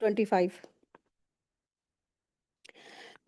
25।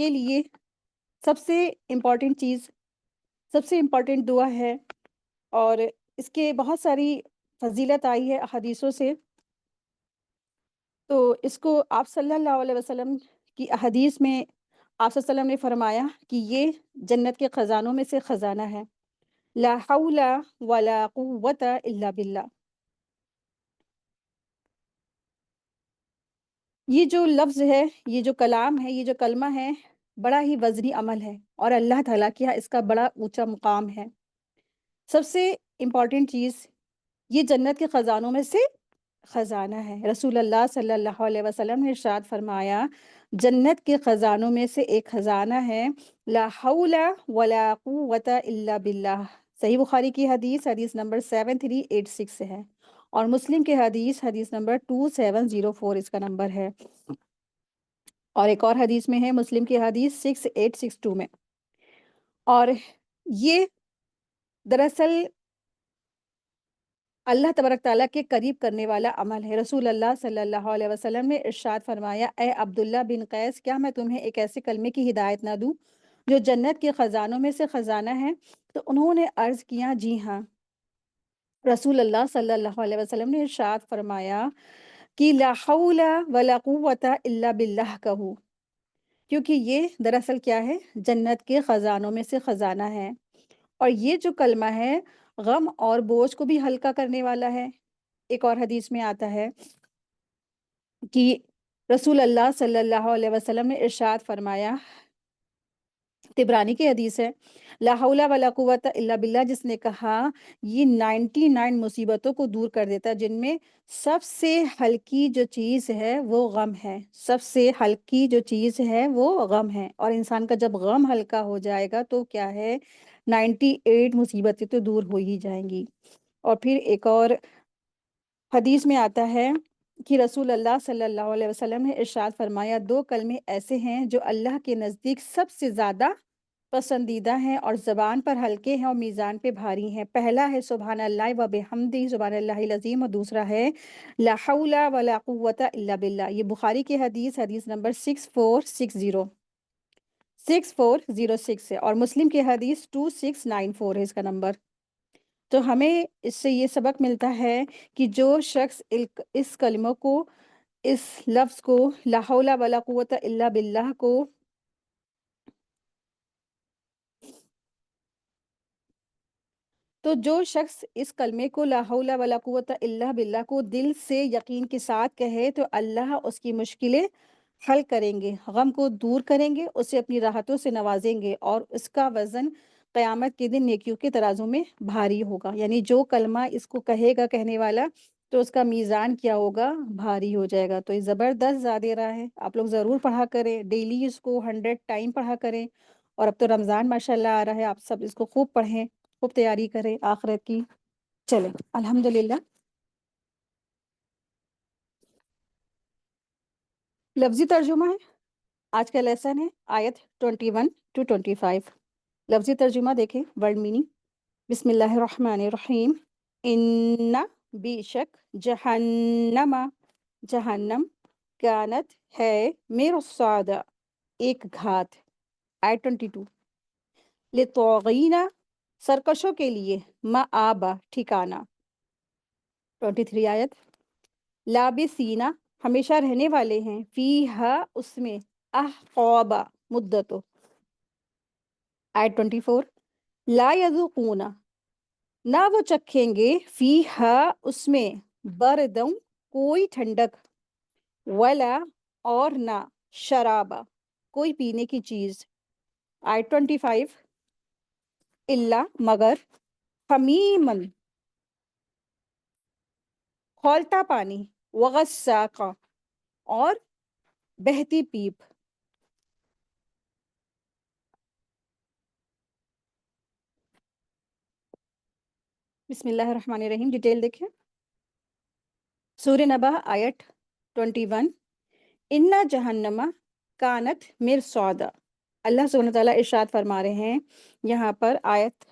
کے لیے سب سے امپورٹنٹ چیز، سب سے امپورٹنٹ دعا ہے، اور اس کے بہت ساری فضیلت آئی ہے احادیثوں سے۔ تو اس کو آپ صلی اللہ علیہ وسلم کی احادیث میں آپ صلی اللہ علیہ وسلم نے فرمایا کہ یہ جنت کے خزانوں میں سے خزانہ ہے، لا حول ولا قوت الا باللہ۔ یہ جو لفظ ہے، یہ جو کلام ہے، یہ جو کلمہ ہے، بڑا ہی وزنی عمل ہے، اور اللہ تعالیٰ کے یہاں اس کا بڑا اونچا مقام ہے۔ سب سے امپورٹنٹ چیز، یہ جنت کے خزانوں میں سے خزانہ ہے۔ رسول اللہ صلی اللہ علیہ وسلم نے ارشاد فرمایا، جنت کے خزانوں میں سے ایک خزانہ ہے، لا حول ولا قوت الا باللہ۔ صحیح بخاری کی حدیث، حدیث نمبر 7386 ہے، اور مسلم کی حدیث، حدیث نمبر 2704 اس کا نمبر ہے، اور ایک اور حدیث میں ہے، مسلم کی حدیث 6862 میں۔ اور یہ دراصل اللہ تبارک تعالیٰ کے قریب کرنے والا عمل ہے۔ رسول اللہ صلی اللہ علیہ وسلم نے ارشاد فرمایا، اے عبداللہ بن قیس، کیا میں تمہیں ایک ایسے کلمے کی ہدایت نہ دوں جو جنت کے خزانوں میں سے خزانہ ہے؟ تو انہوں نے عرض کیا، جی ہاں۔ رسول اللہ صلی اللہ علیہ وسلم نے ارشاد فرمایا کہ لا حول ولا قوت الا باللہ کہو، کیونکہ یہ دراصل کیا ہے؟ جنت کے خزانوں میں سے خزانہ ہے، اور یہ جو کلمہ ہے غم اور بوجھ کو بھی ہلکا کرنے والا ہے۔ ایک اور حدیث میں آتا ہے کہ رسول اللہ صلی اللہ علیہ وسلم نے ارشاد فرمایا، طبرانی کی حدیث ہے، لا حول ولا قوت الا باللہ، جس نے کہا یہ 99 مصیبتوں کو دور کر دیتا ہے، جن میں سب سے ہلکی جو چیز ہے وہ غم ہے، سب سے ہلکی جو چیز ہے وہ غم ہے، اور انسان کا جب غم ہلکا ہو جائے گا تو کیا ہے، 98 مصیبتیں تو دور ہو ہی جائیں گی۔ اور پھر ایک اور حدیث میں آتا ہے کہ رسول اللہ صلی اللہ علیہ وسلم نے ارشاد فرمایا، دو کلمے ایسے ہیں جو اللہ کے نزدیک سب سے زیادہ پسندیدہ ہیں اور زبان پر ہلکے ہیں اور میزان پہ بھاری ہیں۔ پہلا ہے سبحان اللہ و بحمدہ سبحان اللہ العظیم، اور دوسرا ہے لا حول ولا قوت الا باللہ۔ یہ بخاری کی حدیث، حدیث نمبر 6406 ہے، اور مسلم کی حدیث 2694 ہے اس کا نمبر۔ تو ہمیں اس سے یہ سبق ملتا ہے کہ جو شخص اس کلموں کو، اس لفظ کو، لا حول ولا قوت الا باللہ کو تو جو شخص اس کلمے کو، لا حول ولا قوت الا باللہ کو دل سے یقین کے ساتھ کہے، تو اللہ اس کی مشکلیں حل کریں گے، غم کو دور کریں گے، اسے اپنی راحتوں سے نوازیں گے، اور اس کا وزن قیامت کے دن نیکیوں کے ترازو میں بھاری ہوگا۔ یعنی جو کلمہ اس کو کہے گا کہنے والا، تو اس کا میزان کیا ہوگا؟ بھاری ہو جائے گا۔ تو یہ زبردست زیادہ راہ ہے، آپ لوگ ضرور پڑھا کریں، ڈیلی اس کو 100 ٹائم پڑھا کریں، اور اب تو رمضان ماشاءاللہ آ رہا ہے، آپ سب اس کو خوب پڑھیں، خوب تیاری کریں آخرت کی۔ چلیں الحمدللہ، لفظی ترجمہ ہے آج کا لیسن، ہے آیت 21 to 25۔ لفظی ترجمہ دیکھیں، ورڈ میننگ، بسم اللہ الرحمن الرحیم، ان، بے شک، جہنم، جہنم، کانت، ہے، مرصاد، ایک گھات، آیت 22، لطاغین، سرکشوں کے لیے، مآبا، ٹھکانہ، 23 آیت، لابسینا، ہمیشہ رہنے والے ہیں، فیہا، اس میں، احقابا، مدتوں، آیت 24، لا یذوقون، نہ وہ چکھیں گے، فیہا، اس میں، بردوں، کوئی ٹھنڈک، ولا، اور نہ، شرابا، کوئی پینے کی چیز، آیت 25، الا، مگر، حمیمن، کھولتا پانی، وغساقا، اور بہتی پیپ۔ بسم اللہ الرحمن الرحیم، ڈیٹیل دیکھیں، سورہ نبا، آیت 21، ان جہنم کانت مرصادا۔ اللہ سبحانہ وتعالیٰ ارشاد فرما رہے ہیں یہاں پر آیت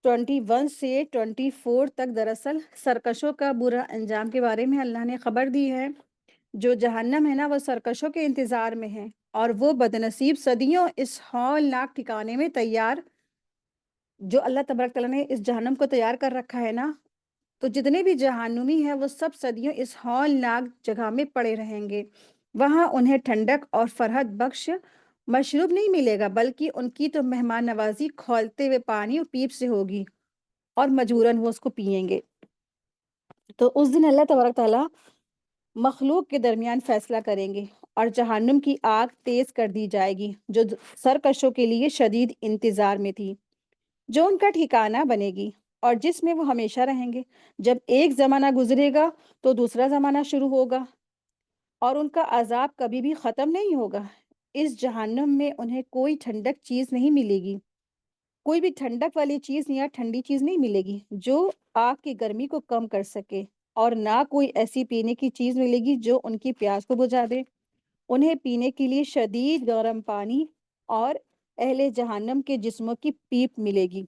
21 سے 24 تک، دراصل سرکشوں کا برا انجام کے بارے میں اللہ نے خبر دی ہے۔ جو جہنم ہے نا، وہ سرکشوں کے انتظار میں ہے، اور وہ بدنصیب صدیوں اس ہولناک ٹھکانے میں تیار، جو اللہ تبارک تعالیٰ نے اس جہنم کو تیار کر رکھا ہے نا، تو جتنے بھی جہنمی ہیں وہ سب صدیوں اس ہولناک جگہ میں پڑے رہیں گے۔ وہاں انہیں ٹھنڈک اور فرحت بخش مشروب نہیں ملے گا، بلکہ ان کی تو مہمان نوازی کھولتے ہوئے پانی اور پیپ سے ہوگی، اور مجبوراً وہ اس کو پیئیں گے۔ تو اس دن اللہ تبارک تعالیٰ مخلوق کے درمیان فیصلہ کریں گے، اور جہنم کی آگ تیز کر دی جائے گی، جو سرکشوں کے لیے شدید انتظار میں تھی، جو ان کا ٹھکانہ بنے گی اور جس میں وہ ہمیشہ رہیں گے۔ جب ایک زمانہ گزرے گا تو دوسرا زمانہ شروع ہوگا، اور ان کا عذاب کبھی بھی ختم نہیں ہوگا۔ اس جہنم میں انہیں کوئی ٹھنڈک چیز نہیں ملے گی، کوئی بھی ٹھنڈک والی چیز یا ٹھنڈی چیز نہیں ملے گی جو آگ کی گرمی کو کم کر سکے، اور نہ کوئی ایسی پینے کی چیز ملے گی جو ان کی پیاس کو بجھا دے۔ انہیں پینے کے لیے شدید گرم پانی اور اہل جہنم کے جسموں کی پیپ ملے گی۔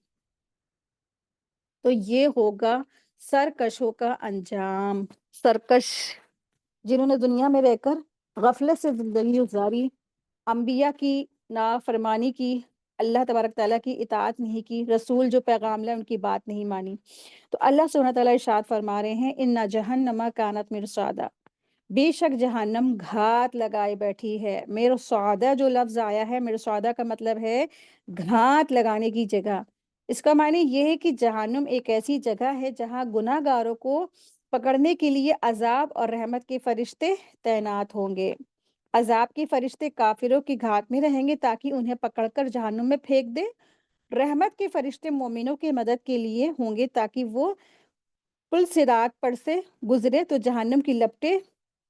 تو یہ ہوگا سرکشوں کا انجام۔ سرکش جنہوں نے دنیا میں رہ کر غفلت سے زندگی گزاری، انبیاء کی نافرمانی کی، اللہ تبارک تعالیٰ کی اطاعت نہیں کی، رسول جو پیغام لائے ان کی بات نہیں مانی، تو اللہ سبحانہ تعالیٰ ارشاد فرما رہے ہیں اِنَّ جَهَنَّمَ كَانَتْ مِرْصَادًا، بے شک جہنم گھات لگائے بیٹھی ہے۔ مرصادہ جو لفظ آیا ہے، مرصادہ کا مطلب ہے گھات لگانے کی جگہ۔ اس کا معنی یہ ہے کہ جہنم ایک ایسی جگہ ہے جہاں گناہ گاروں کو پکڑنے کے لیے عذاب اور رحمت کے فرشتے تعینات ہوں گے۔ عذاب کے فرشتے کافروں کی گھات میں رہیں گے تاکہ انہیں پکڑ کر جہنم میں پھینک دے۔ رحمت کے فرشتے مومنوں کی مدد کے لیے ہوں گے تاکہ وہ پل صراط پر سے گزرے تو جہنم کی لپٹیں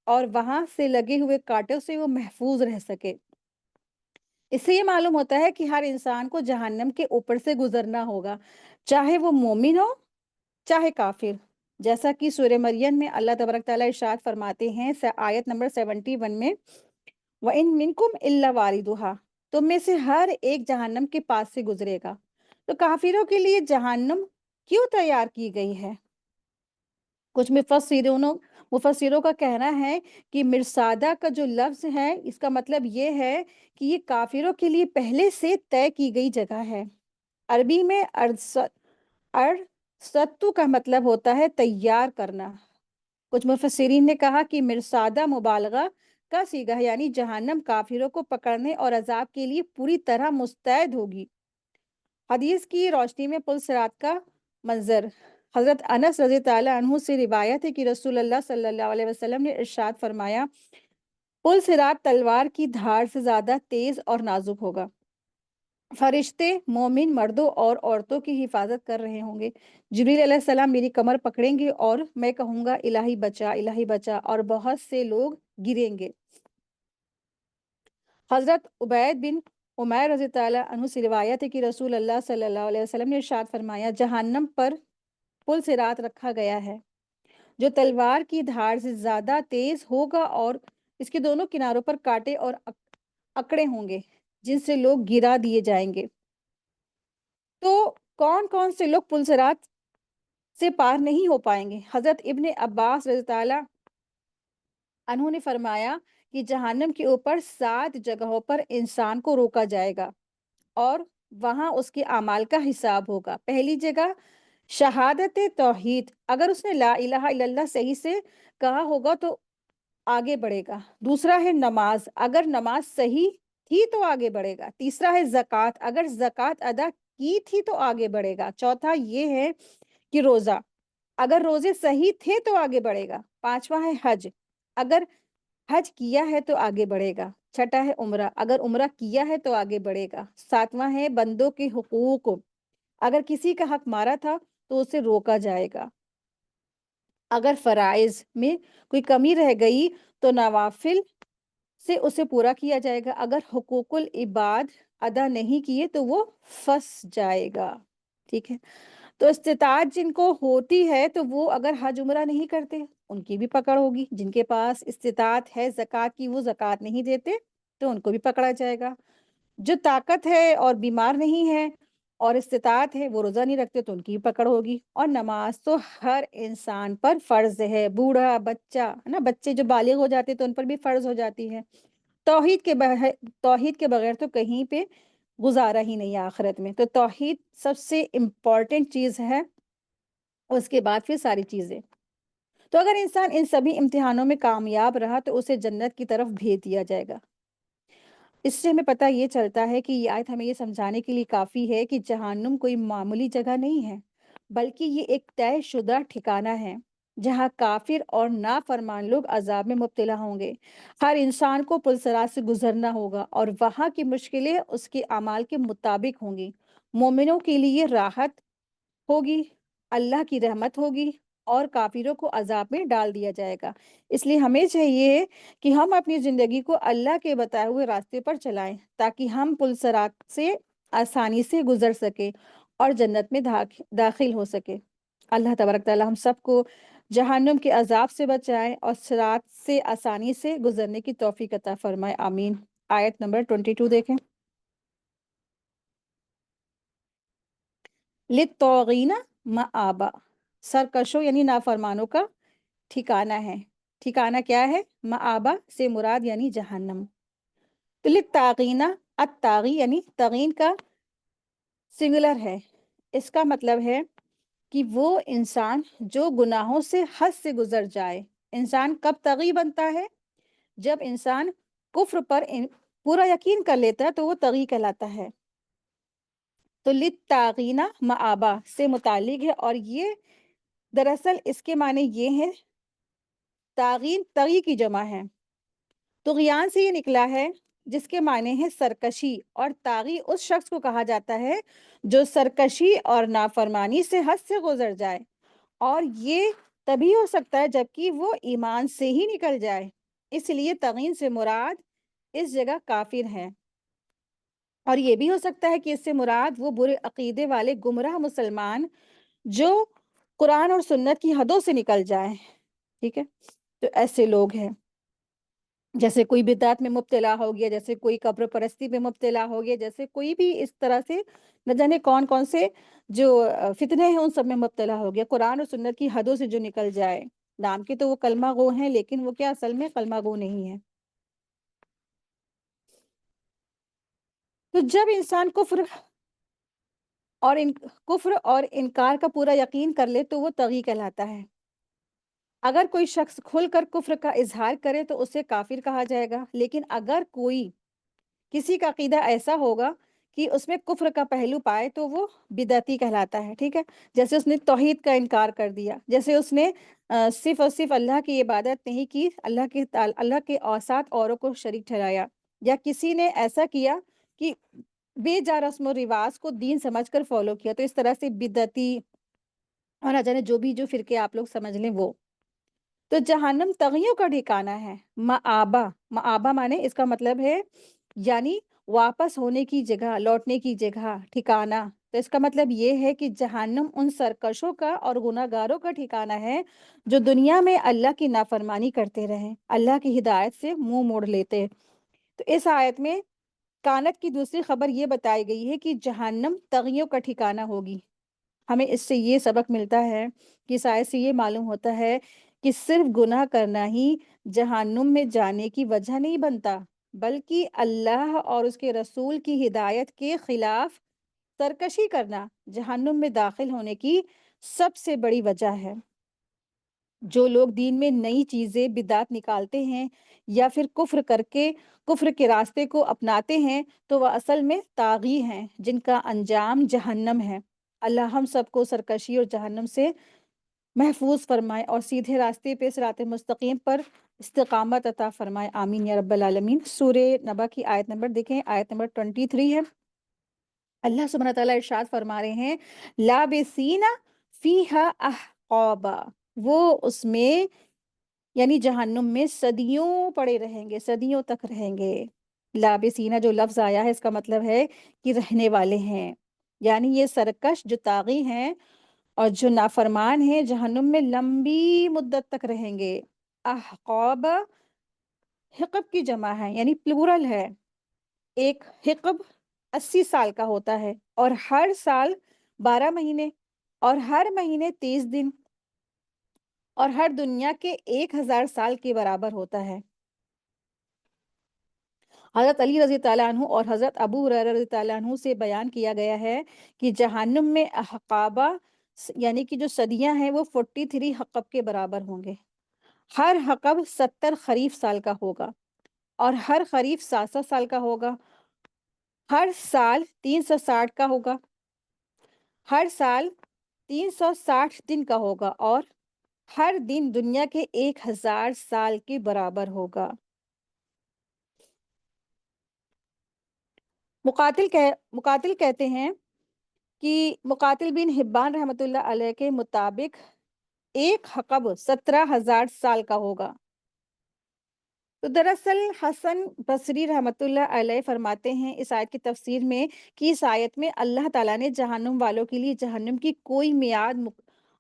اور وہاں سے لگے ہوئے کانٹوں سے وہ محفوظ رہ سکے۔ اس سے یہ معلوم ہوتا ہے کہ ہر انسان کو جہنم کے اوپر سے گزرنا ہوگا، چاہے وہ مومن ہو چاہے کافر۔ جیسا کہ سورہ مریم میں اللہ تبارک تعالیٰ ارشاد فرماتے ہیں آیت نمبر 71 میں، وَإِن مِّنكُمْ إِلَّا وَارِدُهَا، تم میں سے ہر ایک جہنم کے پاس سے گزرے گا۔ تو کافروں کے لیے جہنم کیوں تیار کی گئی ہے؟ کچھ مفسروں کا کہنا ہے کہ مرصادہ کا جو لفظ ہے اس کا مطلب یہ ہے کہ یہ کافروں کے لیے پہلے سے طے کی گئی جگہ ہے۔ عربی میں ارصدتو کا مطلب ہوتا ہے تیار کرنا۔ کچھ مفسرین نے کہا کہ مرصادہ مبالغہ کا صیغہ ہے، یعنی جہنم کافروں کو پکڑنے اور عذاب کے لیے پوری طرح مستعد ہوگی۔ حدیث کی روشنی میں پل صراط کا منظر، حضرت انس رضی تعالیٰ عنہ سے روایت ہے کہ رسول اللہ صلی اللہ علیہ وسلم نے ارشاد فرمایا، پل صراط تلوار کی دھار سے زیادہ تیز اور نازک ہوگا۔ فرشتے مومن مردوں اور عورتوں کی حفاظت کر رہے ہوں گے۔ جبریل علیہ السلام میری کمر پکڑیں گے اور میں کہوں گا الہی بچا الہی بچا، اور بہت سے لوگ گریں گے۔ حضرت عبید بن عمیر رضی تعالیٰ عنہ سے روایت ہے کہ رسول اللہ صلی اللہ علیہ وسلم نے ارشاد فرمایا، جہنم پر پل صراط رکھا گیا ہے جو تلوار کی دھار سے زیادہ تیز ہوگا، اور اس کے دونوں کناروں پر کانٹے اور اکڑے ہوں گے جن سے لوگ گرا دیے جائیں گے۔ تو کون کون سے لوگ پل صراط سے پار نہیں ہو پائیں گے؟ حضرت ابن عباس رضی تعالیٰ عنہ نے فرمایا کہ جہنم کے اوپر 7 جگہوں پر انسان کو روکا جائے گا اور وہاں اس کے اعمال کا حساب ہوگا۔ پہلی جگہ شہادت توحید، اگر اس نے لا الہ الا اللہ صحیح سے کہا ہوگا تو آگے بڑھے گا۔ دوسرا ہے نماز، اگر نماز صحیح تھی تو آگے بڑھے گا۔ تیسرا ہے زکوٰۃ، اگر زکوٰۃ ادا کی تھی تو آگے بڑھے گا۔ چوتھا یہ ہے کہ روزہ، اگر روزے صحیح تھے تو آگے بڑھے گا۔ پانچواں ہے حج، اگر حج کیا ہے تو آگے بڑھے گا۔ چھٹا ہے عمرہ، اگر عمرہ کیا ہے تو آگے بڑھے گا۔ ساتواں ہے بندوں کے حقوق، اگر کسی کا حق مارا تھا تو اسے روکا جائے گا۔ اگر فرائض میں کوئی کمی رہ گئی تو نوافل سے اسے پورا کیا جائے گا۔ اگر حقوق العباد ادا نہیں کیے تو وہ پھنس جائے گا۔ ٹھیک ہے، تو استطاعت جن کو ہوتی ہے تو وہ اگر حج عمرہ نہیں کرتے ان کی بھی پکڑ ہوگی۔ جن کے پاس استطاعت ہے زکوٰۃ کی، وہ زکوٰۃ نہیں دیتے تو ان کو بھی پکڑا جائے گا۔ جو طاقت ہے اور بیمار نہیں ہے اور استطاعت ہے وہ روزہ نہیں رکھتے تو ان کی بھی پکڑ ہوگی۔ اور نماز تو ہر انسان پر فرض ہے، بوڑھا بچہ ہے نا، بچے جو بالغ ہو جاتے تو ان پر بھی فرض ہو جاتی ہے۔ توحید کے بغیر تو کہیں پہ گزارا ہی نہیں ہے آخرت میں. تو توحید سب سے امپورٹنٹ چیز ہے، اس کے بعد پھر ساری چیزیں. تو اگر انسان ان سبھی امتحانوں میں کامیاب رہا تو اسے جنت کی طرف بھیج دیا جائے گا. اس سے ہمیں پتہ یہ چلتا ہے کہ یہ آیت ہمیں یہ سمجھانے کے لیے کافی ہے کہ جہنم کوئی معمولی جگہ نہیں ہے، بلکہ یہ ایک طے شدہ ٹھکانہ ہے جہاں کافر اور نافرمان لوگ عذاب میں مبتلا ہوں گے. ہر انسان کو پلسرات سے گزرنا ہوگا اور وہاں کی مشکلیں اس کے اعمال کے مطابق ہوں گی. مومنوں کے لیے راحت ہوگی، اللہ کی رحمت ہوگی، اور کافروں کو عذاب میں ڈال دیا جائے گا. اس لیے ہمیں چاہیے کہ ہم اپنی زندگی کو اللہ کے بتائے ہوئے راستے پر چلائیں تاکہ ہم پلسرات سے آسانی سے گزر سکے اور جنت میں داخل ہو سکے. اللہ تبارک تعالی ہم سب کو جہنم کے عذاب سے بچائے اور صراط سے آسانی سے گزرنے کی توفیق عطا فرمائے. آمین. آیت نمبر 22 دیکھیں. للطاغین مآبا، سرکشوں یعنی نافرمانوں کا ٹھکانہ ہے. ٹھکانہ کیا ہے؟ مآبا سے مراد یعنی جہنم. تو للطاغین، الطاغی یعنی طاغین کا سنگولر ہے. اس کا مطلب ہے کہ وہ انسان جو گناہوں سے حد سے گزر جائے. انسان کب طاغی بنتا ہے؟ جب انسان کفر پر پورا یقین کر لیتا ہے تو وہ طاغی کہلاتا ہے. تو للطاغین مآبا سے متعلق ہے، اور یہ دراصل اس کے معنی یہ ہے، طاغین طغی کی جمع ہے. طغیان سے یہ نکلا ہے جس کے معنی ہے سرکشی، اور طاغی اس شخص کو کہا جاتا ہے جو سرکشی اور نافرمانی سے حد سے گزر جائے، اور یہ تبھی ہو سکتا ہے جبکہ وہ ایمان سے ہی نکل جائے. اس لیے طاغین سے مراد اس جگہ کافر ہے، اور یہ بھی ہو سکتا ہے کہ اس سے مراد وہ برے عقیدے والے گمراہ مسلمان جو قرآن اور سنت کی حدوں سے نکل جائیں. ٹھیک ہے، تو ایسے لوگ ہیں جیسے کوئی بدعت میں مبتلا ہو گیا، جیسے کوئی قبر پرستی میں مبتلا ہو گیا، جیسے کوئی بھی اس طرح سے نہ جانے کون کون سے جو فتنے ہیں ان سب میں مبتلا ہو گیا، قرآن اور سنت کی حدوں سے جو نکل جائے. نام کے تو وہ کلمہ گو ہیں لیکن وہ کیا اصل میں کلمہ گو نہیں ہے. تو جب انسان کفر اور انکار کا پورا یقین کر لے تو وہ طغی کہلاتا ہے. اگر کوئی شخص کھل کر کفر کا اظہار کرے تو اسے کافر کہا جائے گا، لیکن اگر کوئی کسی کا عقیدہ ایسا ہوگا کہ اس میں کفر کا پہلو پائے تو وہ بدعتی کہلاتا ہے. ٹھیک ہے، جیسے اس نے توحید کا انکار کر دیا، جیسے اس نے صرف اور صرف اللہ کی عبادت نہیں کی، اللہ کے اوساط اوروں کو شریک ٹھہرایا، یا کسی نے ایسا کیا کہ بے جا رسم و رواج کو دین سمجھ کر فالو کیا، تو اس طرح سے بدعتی اور نہ جانے جو فرقے آپ لوگ سمجھ لیں وہ. تو جہنم طغیوں کا ٹھکانہ ہے. مآبا مانے اس کا مطلب ہے یعنی واپس ہونے کی جگہ، لوٹنے کی جگہ، ٹھکانہ. تو اس کا مطلب یہ ہے کہ جہنم ان سرکشوں کا اور گناہ گاروں کا ٹھکانہ ہے جو دنیا میں اللہ کی نافرمانی کرتے رہیں، اللہ کی ہدایت سے منہ موڑ لیتے. تو اس آیت میں کانت کی دوسری خبر یہ بتائی گئی ہے کہ جہنم طغیوں کا ٹھکانہ ہوگی. ہمیں اس سے یہ سبق ملتا ہے کہ اس آیت سے یہ معلوم ہوتا ہے کہ صرف گناہ کرنا ہی جہنم میں جانے کی وجہ نہیں بنتا، بلکہ اللہ اور اس کے رسول کی ہدایت کے خلاف سرکشی کرنا جہنم میں داخل ہونے کی سب سے بڑی وجہ ہے. جو لوگ دین میں نئی چیزیں بدعت نکالتے ہیں یا پھر کفر کے راستے کو اپناتے ہیں تو وہ اصل میں طاغی ہیں جن کا انجام جہنم ہے. اللہ ہم سب کو سرکشی اور جہنم سے محفوظ فرمائے اور سیدھے راستے پہ صراط مستقیم پر استقامت عطا فرمائے. آمین یا رب العالمین. سورہ نبا کی آیت نمبر دیکھیں، آیت نمبر 23 ہے. اللہ سبحانہ تعالیٰ ارشاد فرما رہے ہیں لابسین فیہا احقابا، وہ اس میں یعنی جہنم میں صدیوں پڑے رہیں گے، صدیوں تک رہیں گے. لابسینہ جو لفظ آیا ہے اس کا مطلب ہے کہ رہنے والے ہیں، یعنی یہ سرکش جو طاغی ہیں اور جو نافرمان ہیں جہنم میں لمبی مدت تک رہیں گے. احقاب حقب کی جمع ہے یعنی پلورل ہے. ایک حقب 80 سال کا ہوتا ہے، اور ہر سال 12 مہینے، اور ہر مہینے 30 دن، اور ہر دنیا کے 1000 سال کے برابر ہوتا ہے. حضرت علی رضی تعالیٰ عنہ اور حضرت ابو ہریرہ رضی تعالیٰ عنہ سے بیان کیا گیا ہے کہ جہنم میں احقابہ یعنی کہ جو صدیاں ہیں وہ 43 حقب کے برابر ہوں گے۔ ہر حقب 70 خریف سال کا ہوگا اور ہر خریف 7 سال کا ہوگا۔ ہر سال 360 کا ہوگا، ہر سال 360 دن کا ہوگا اور ہر دن دنیا کے 1000 سال کے برابر ہوگا۔ مقاتل کہتے ہیں کہ مقاتل بن حبان رحمۃ اللہ علیہ کے مطابق ایک حقب 17,000 سال کا ہوگا۔ تو دراصل حسن بصری رحمۃ اللہ علیہ فرماتے ہیں اس آیت کی تفسیر میں کہ اس آیت میں اللہ تعالیٰ نے جہنم والوں کے لیے جہنم کی کوئی میعاد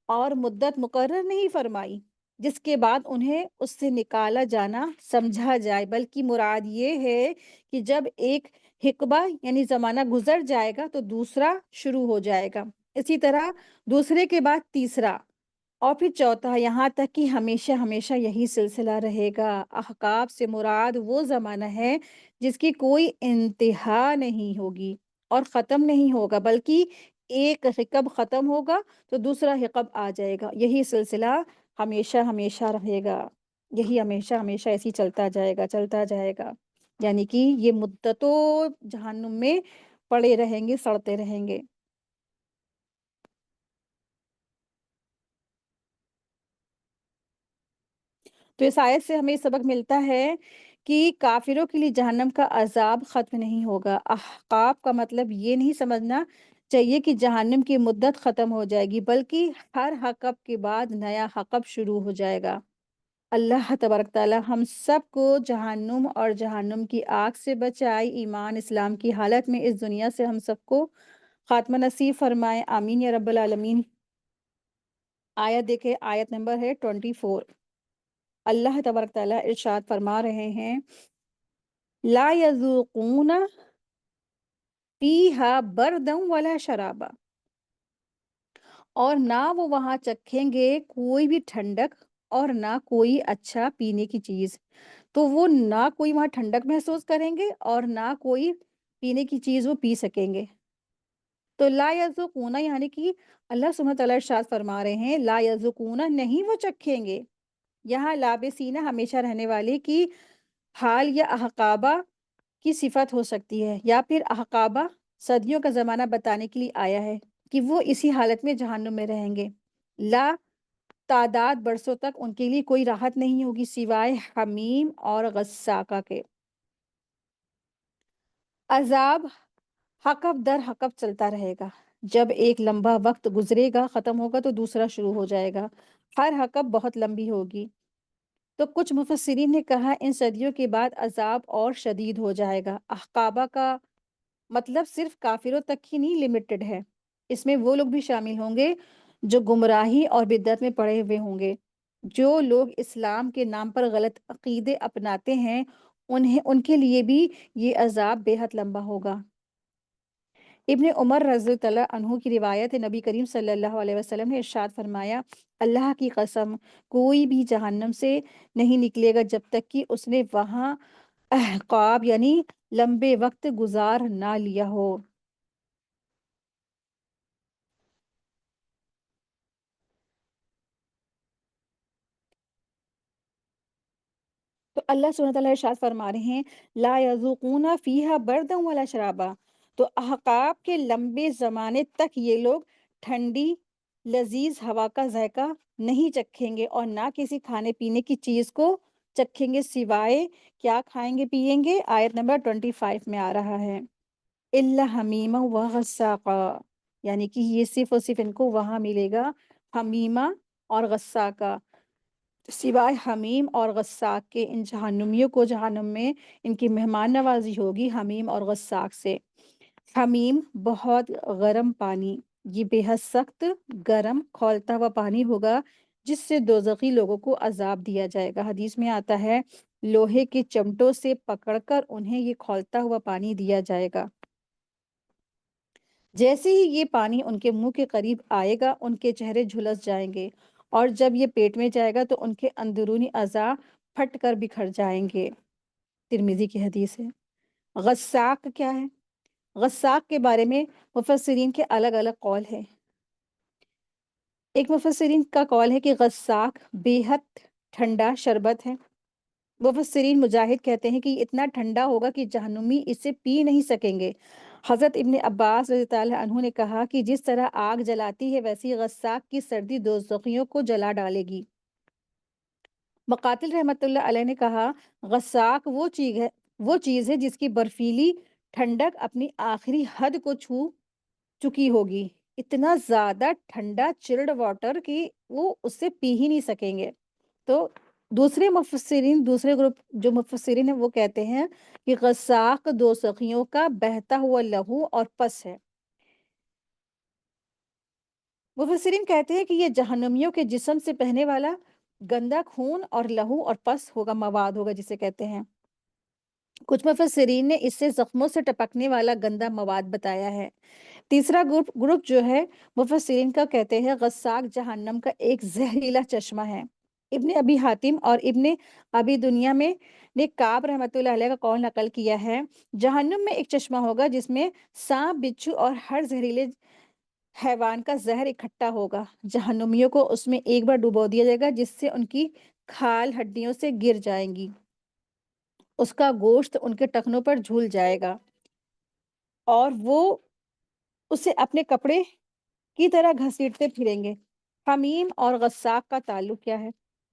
اور مدت مقرر نہیں فرمائی جس کے بعد انہیں اس سے نکالا جانا سمجھا جائے، بلکہ مراد یہ ہے کہ جب ایک حقبہ یعنی زمانہ گزر جائے گا تو دوسرا شروع ہو جائے گا، اسی طرح دوسرے کے بعد تیسرا اور پھر چوتھا، یہاں تک کہ ہمیشہ ہمیشہ یہی سلسلہ رہے گا۔ احقاب سے مراد وہ زمانہ ہے جس کی کوئی انتہا نہیں ہوگی اور ختم نہیں ہوگا، بلکہ ایک حقب ختم ہوگا تو دوسرا حقب آ جائے گا، یہی سلسلہ ہمیشہ ہمیشہ رہے گا، یہی ہمیشہ ہمیشہ ایسی چلتا جائے گا، یعنی کہ یہ مدتوں جہنم میں پڑے رہیں گے، سڑتے رہیں گے۔ تو اس آیت سے ہمیں سبق ملتا ہے کہ کافروں کے لیے جہنم کا عذاب ختم نہیں ہوگا۔ احقاب کا مطلب یہ نہیں سمجھنا چاہیے کہ جہنم کی مدت ختم ہو جائے گی، بلکہ ہر حقب کے بعد نیا حقب شروع ہو جائے گا۔ اللہ تبارک تعالی ہم سب کو جہنم اور جہنم کی آگ سے بچائے، ایمان اسلام کی حالت میں اس دنیا سے ہم سب کو خاتمہ نصیب فرمائے، آمین یا رب العالمین۔ آیت دیکھیں، آیت نمبر ہے 24۔ اللہ تبارک تعالیٰ ارشاد فرما رہے ہیں لا یذوقون فیہا بردا ولا شرابا، اور نہ وہ وہاں چکھیں گے کوئی بھی ٹھنڈک اور نہ کوئی اچھا پینے کی چیز، تو وہ نہ کوئی وہاں ٹھنڈک محسوس کریں گے اور نہ کوئی پینے کی چیز وہ پی سکیں گے۔ تو لا یذوقون یعنی کہ اللہ سبحانہ تعالیٰ ارشاد فرما رہے ہیں لا یذوقون نہیں وہ چکھیں گے، یہاں لابسینہ ہمیشہ رہنے والے کی حال یا احقابہ کی صفت ہو سکتی ہے، یا پھر احقابہ صدیوں کا زمانہ بتانے کے لیے آیا ہے کہ وہ اسی حالت میں جہنم میں رہیں گے، لا تعداد برسوں تک ان کے لیے کوئی راحت نہیں ہوگی سوائے حمیم اور غساقہ کے۔ عذاب حقب در حقب چلتا رہے گا، جب ایک لمبا وقت گزرے گا ختم ہوگا تو دوسرا شروع ہو جائے گا، ہر حقب بہت لمبی ہوگی۔ تو کچھ مفسرین نے کہا ان صدیوں کے بعد عذاب اور شدید ہو جائے گا۔ احقابہ کا مطلب صرف کافروں تک ہی نہیں لمیٹڈ ہے، اس میں وہ لوگ بھی شامل ہوں گے جو گمراہی اور بدعت میں پڑے ہوئے ہوں گے۔ جو لوگ اسلام کے نام پر غلط عقیدے اپناتے ہیں ان کے لیے بھی یہ عذاب بے حد لمبا ہوگا۔ ابن عمر رضی اللہ عنہ کی روایت ہے، نبی کریم صلی اللہ علیہ وسلم نے ارشاد فرمایا اللہ کی قسم کوئی بھی جہنم سے نہیں نکلے گا جب تک کہ اس نے وہاں احقاب یعنی لمبے وقت گزار نہ لیا ہو۔ تو اللہ سبحانہ تعالیٰ ارشاد فرما رہے ہیں لا یذوقون فیہا بردا ولا شرابا، تو احقاب کے لمبے زمانے تک یہ لوگ ٹھنڈی لذیذ ہوا کا ذائقہ نہیں چکھیں گے اور نہ کسی کھانے پینے کی چیز کو چکھیں گے، سوائے کیا کھائیں گے پیئیں گے، آیت نمبر 25 میں آ رہا ہے الا حمیمہ و غساقا، یعنی کہ یہ صرف اور صرف ان کو وہاں ملے گا حمیمہ اور غساقہ، سوائے حمیم اور غساق کے ان جہنمیوں کو جہنم میں ان کی مہمان نوازی ہوگی حمیم اور غساق سے۔ حمیم بہت گرم پانی، یہ بے حد سخت گرم کھولتا ہوا پانی ہوگا جس سے دوزخی لوگوں کو عذاب دیا جائے گا۔ حدیث میں آتا ہے لوہے کے چمٹوں سے پکڑ کر انہیں یہ کھولتا ہوا پانی دیا جائے گا، جیسے ہی یہ پانی ان کے منہ کے قریب آئے گا ان کے چہرے جھلس جائیں گے، اور جب یہ پیٹ میں جائے گا تو ان کے اندرونی اعضاء پھٹ کر بکھر جائیں گے۔ ترمذی کی حدیث ہے۔ غساق کیا ہے؟ غساق کے بارے میں مفسرین کے الگ الگ قول ہیں۔ ایک مفسرین کا قول ہے کہ غساق بے حد ٹھنڈا شربت ہے۔ مفسرین مجاہد کہتے ہیں کہ یہ اتنا ٹھنڈا ہوگا کہ جہنمی اسے پی نہیں سکیں گے۔ حضرت ابن عباس رضی اللہ عنہ نے کہا کہ جس طرح آگ جلاتی ہے ویسی غساق کی سردی دوزخیوں کو جلا ڈالے گی۔ مقاتل رحمۃ اللہ علیہ نے کہا غساق وہ چیز ہے جس کی برفیلی ٹھنڈک اپنی آخری حد کو چھو چکی ہوگی، اتنا زیادہ ٹھنڈا چلڈ واٹر کہ وہ اس سے پی ہی نہیں سکیں گے۔ تو دوسرے گروپ جو مفسرین ہیں وہ کہتے ہیں کہ غساق دوزخیوں کا بہتا ہوا لہو اور پس ہے۔ مفسرین کہتے ہیں کہ یہ جہنمیوں کے جسم سے بہنے والا گندا خون اور لہو اور پس ہوگا، مواد ہوگا جسے کہتے ہیں۔ کچھ مفسرین نے اس سے زخموں سے ٹپکنے والا گندا مواد بتایا ہے۔ تیسرا گروپ جو ہے مفسرین کا کہتے ہیں غساق جہنم کا ایک زہریلا چشمہ ہے۔ ابن ابی حاتم اور ابن ابی دنیا میں نے کعب رحمۃ اللہ علیہ کا قول نقل کیا ہے، جہنم میں ایک چشمہ ہوگا جس میں سانپ، بچھو اور ہر زہریلے حیوان کا زہر اکٹھا ہوگا۔ جہنمیوں کو اس میں ایک بار ڈبو دیا جائے گا جس سے ان کی کھال ہڈیوں سے گر جائیں گی، اس کا گوشت ان کے ٹخنوں پر جھول جائے گا اور وہ اسے اپنے کپڑے کی طرح گھسیٹتے پھریں گے۔ حمیم اور غساق کا تعلق کیا ہے؟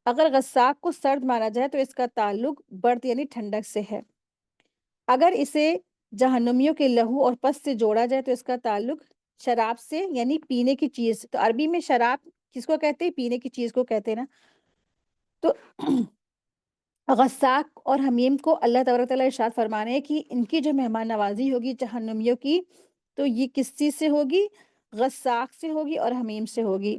اگر غساق کو سرد مانا جائے تو اس کا تعلق برد یعنی ٹھنڈک سے ہے۔ اگر اسے جہنمیوں کے لہو اور پس سے جوڑا جائے تو اس کا تعلق شراب سے یعنی پینے کی چیز سے۔ تو عربی میں شراب کس کو کہتے ہیں؟ پینے کی چیز کو کہتے ہیں نا۔ تو غساق اور حمیم کو اللہ تبارک تعالیٰ ارشاد فرمانے ہیں کہ ان کی جو مہمان نوازی ہوگی جہنمیوں کی، تو یہ کس چیز سے ہوگی؟ غساق سے ہوگی اور حمیم سے ہوگی۔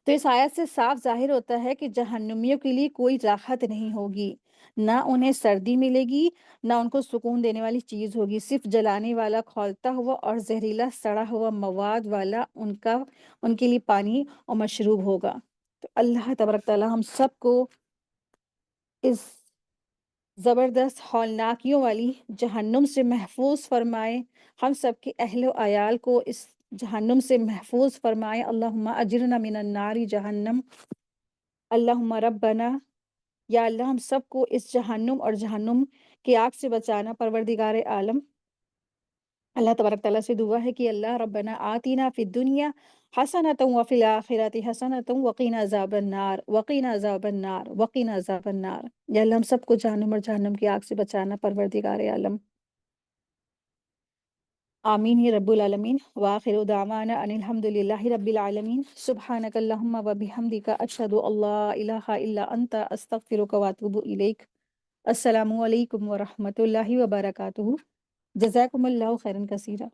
تو اس آیت سے صاف ظاہر ہوتا ہے کہ جہنمیوں کے لیے کوئی راحت نہیں ہوگی، نہ انہیں سردی ملے گی، نہ ان کو سکون دینے والی چیز ہوگی، صرف جلانے والا کھولتا ہوا اور زہریلا سڑا ہوا مواد والا ان کے لیے پانی اور مشروب ہوگا۔ تو اللہ تبارک تعالیٰ ہم سب کو اس زبردست ہولناکیوں والی جہنم سے محفوظ فرمائے، ہم سب کے اہل و عیال کو اس جہنم سے محفوظ فرمائے۔ اللہم اجرنا من النار جہنم، اللہم ربنا، یا اللہ ہم سب کو اس جہنم اور جہنم کی آگ سے بچانا پروردگار عالم۔ اللہ تبارک تعالیٰ سے دعا ہے کہ اللہ ربنا آتینا فی الدنیا حسنۃ وفی الآخرۃ حسنۃ وقینا عذاب النار وقینا عذاب النار وقینا عذاب النار۔ یا اللہ ہم سب کو جہنم اور جہنم کی آگ سے بچانا پروردگار عالم۔ آمین یا رب العالمین۔ وآخر دعوانا ان الحمد للہ رب العالمین۔ سبحانک اللہم و بحمدک، اشہد ان لا الہ الا انت، استغفرک و اتوب الیک۔ السلام علیکم ورحمۃ اللہ وبرکاتہ۔ جزاکم اللہ خیرا کثیرا۔